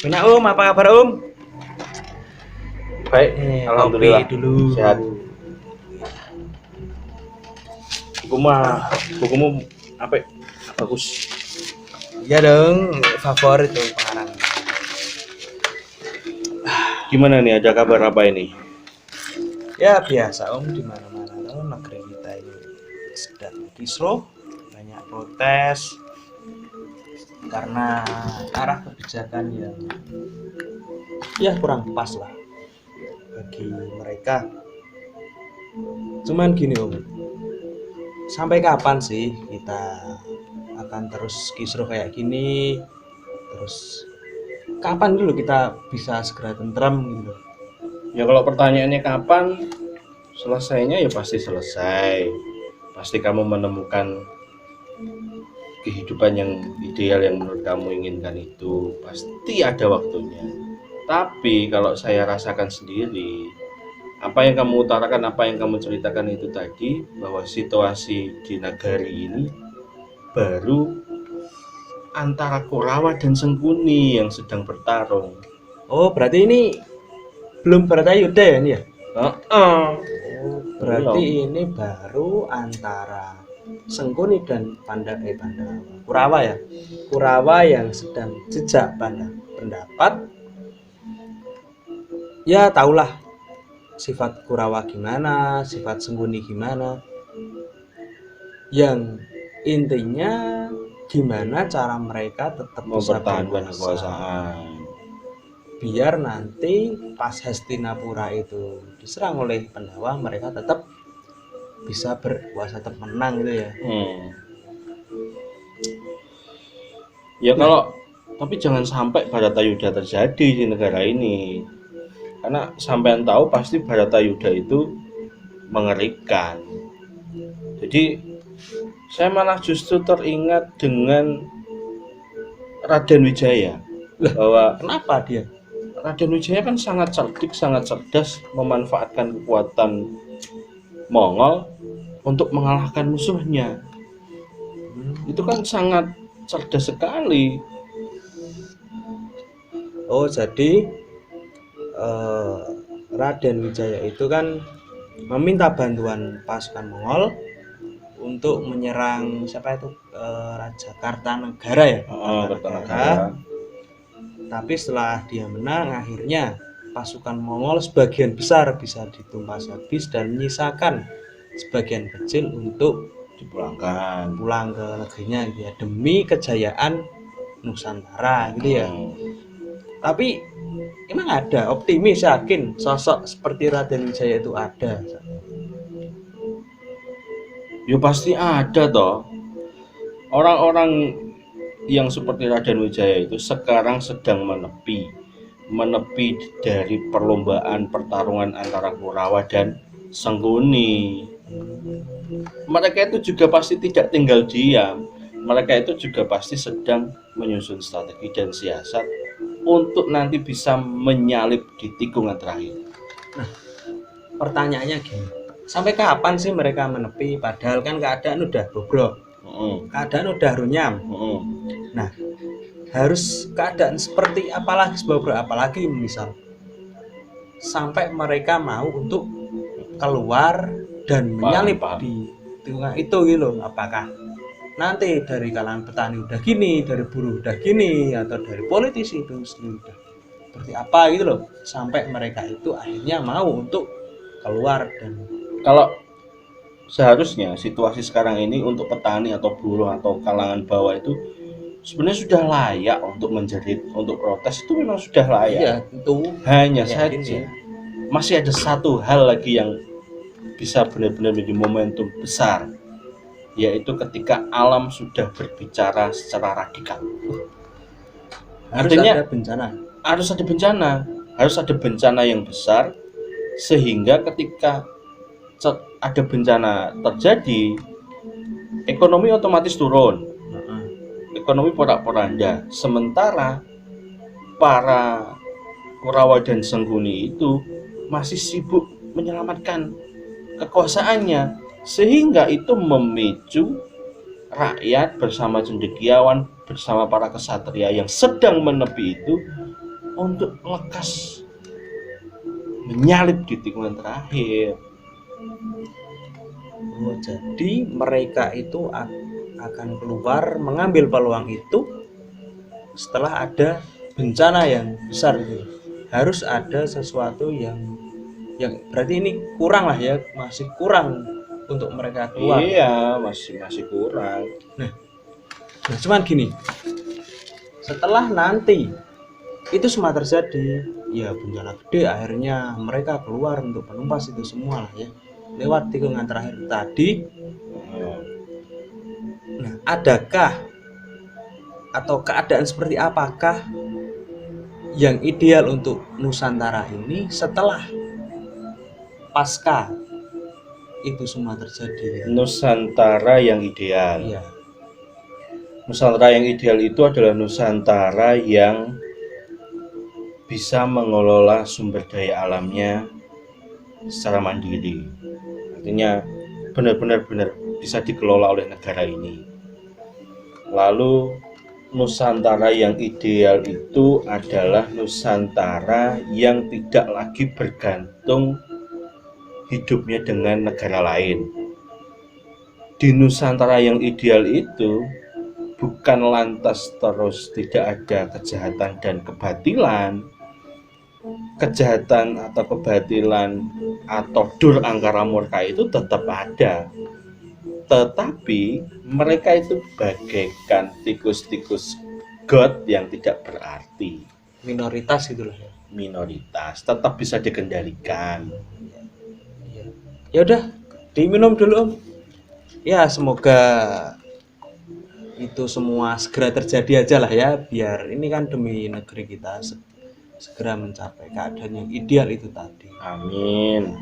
Punya apa kabar Baik, alhamdulillah. Kopi dulu. Sehat. Bukumu apa? Bagus. Iya dong, favorit tuh pengarang. Gimana nih? Ada kabar apa ini? Ya biasa di mana-mana tuh negeri kita ini sedang kisruh, banyak protes karena arah kebijakan yang ya kurang pas lah bagi mereka. Cuman gini sampai kapan sih kita akan terus kisruh kayak gini? Terus kapan dulu kita bisa segera tentram gitu? Ya kalau pertanyaannya kapan selesainya, ya pasti selesai. Pasti kamu menemukan kehidupan yang ideal yang menurut kamu inginkan itu. Pasti ada waktunya. Tapi kalau saya rasakan sendiri, apa yang kamu utarakan, apa yang kamu ceritakan itu tadi, bahwa situasi di negari ini baru antara Korawa dan Sengkuni yang sedang bertarung. Oh, berarti ini belum Bharatayuddha ya ini ya? Oh, berarti ini baru antara Sengkuni dan Pandawa, Kurawa ya. Kurawa yang sedang jejak pendapat. Ya tahulah sifat Kurawa gimana, sifat Sengkuni gimana. Yang intinya gimana cara mereka tetap bisa mempertahankan kekuasaan. Biar nanti pas Hastinapura itu diserang oleh Pandawa, mereka tetap bisa berkuasa, tetap menang gitu ya. Ya kalau tapi jangan sampai Bharatayuddha terjadi di negara ini, karena sampean tahu pasti Bharatayuddha itu mengerikan. Jadi saya malah justru teringat dengan Raden Wijaya. Bahwa kenapa dia? Raden Wijaya kan sangat cerdik, sangat cerdas memanfaatkan kekuatan Mongol untuk mengalahkan musuhnya. Itu kan sangat cerdas sekali. Oh, jadi Raden Wijaya itu kan meminta bantuan pasukan Mongol untuk menyerang siapa itu Raja Kartanegara ya. Kartanegara. Tapi setelah dia menang, akhirnya pasukan Mongol sebagian besar bisa ditumpas habis dan menyisakan sebagian kecil untuk dipulangkan pulang ke negerinya gitu ya, demi kejayaan Nusantara gitu ya. Tapi emang ada optimis, yakin sosok seperti Raden Wijaya itu ada? Ya pasti ada toh. Orang-orang yang seperti Raden Wijaya itu sekarang sedang menepi dari perlombaan pertarungan antara Kurawa dan Sengkuni. Mereka itu juga pasti tidak tinggal diam. Mereka itu juga pasti sedang menyusun strategi dan siasat untuk nanti bisa menyalip di tikungan terakhir. Nah, pertanyaannya gini, sampai kapan sih mereka menepi? Padahal kan keadaan udah bobrok, keadaan udah runyam. Nah, harus keadaan seperti apalagi bobrok, apalagi misal sampai mereka mau untuk keluar dan menyalip di tikungan itu gitu. Apakah nanti dari kalangan petani udah gini, dari buruh udah gini, atau dari politisi itu sendiri udah seperti apa gitu loh, sampai mereka itu akhirnya mau untuk keluar. Dan kalau seharusnya situasi sekarang ini untuk petani atau buruh atau kalangan bawah itu sebenarnya sudah layak untuk menjerit, untuk protes, itu memang sudah layak. Iya, tentu. Hanya saja masih ada satu hal lagi yang bisa benar-benar menjadi momentum besar, yaitu ketika alam sudah berbicara secara radikal. Artinya harus ada bencana yang besar, sehingga ketika ada bencana terjadi, ekonomi otomatis turun, ekonomi porak-poranda. Sementara para Kurawa dan Sengkuni itu masih sibuk menyelamatkan kekuasaannya, sehingga itu memicu rakyat bersama cendekiawan bersama para kesatria yang sedang menepi itu untuk lekas menyalip di tikungan terakhir. Oh, jadi mereka itu akan keluar mengambil peluang itu setelah ada bencana yang besar gitu. Harus ada sesuatu yang berarti ini kurang lah ya, masih kurang untuk mereka keluar. Iya, masih kurang. Nah, cuman gini, setelah nanti itu semua terjadi, ya bencana gede, akhirnya mereka keluar untuk menumpas itu semua lah ya, lewat tikungan terakhir tadi. Nah, adakah atau keadaan seperti apakah yang ideal untuk Nusantara ini setelah pasca itu semua terjadi? Nusantara yang ideal. Iya. Nusantara yang ideal itu adalah Nusantara yang bisa mengelola sumber daya alamnya secara mandiri. Artinya benar-benar bisa dikelola oleh negara ini. Lalu Nusantara yang ideal itu adalah Nusantara yang tidak lagi bergantung hidupnya dengan negara lain. Di Nusantara yang ideal itu bukan lantas terus tidak ada kejahatan dan kebatilan. Kejahatan atau kebatilan atau dur angkara murka itu tetap ada. Tetapi mereka itu bagaikan tikus-tikus got yang tidak berarti. Minoritas gitulah ya. Minoritas tetap bisa dikendalikan. Ya udah, diminum dulu Om. Ya semoga itu semua segera terjadi aja lah ya, biar ini kan demi negeri kita segera mencapai keadaan yang ideal itu tadi. Amin.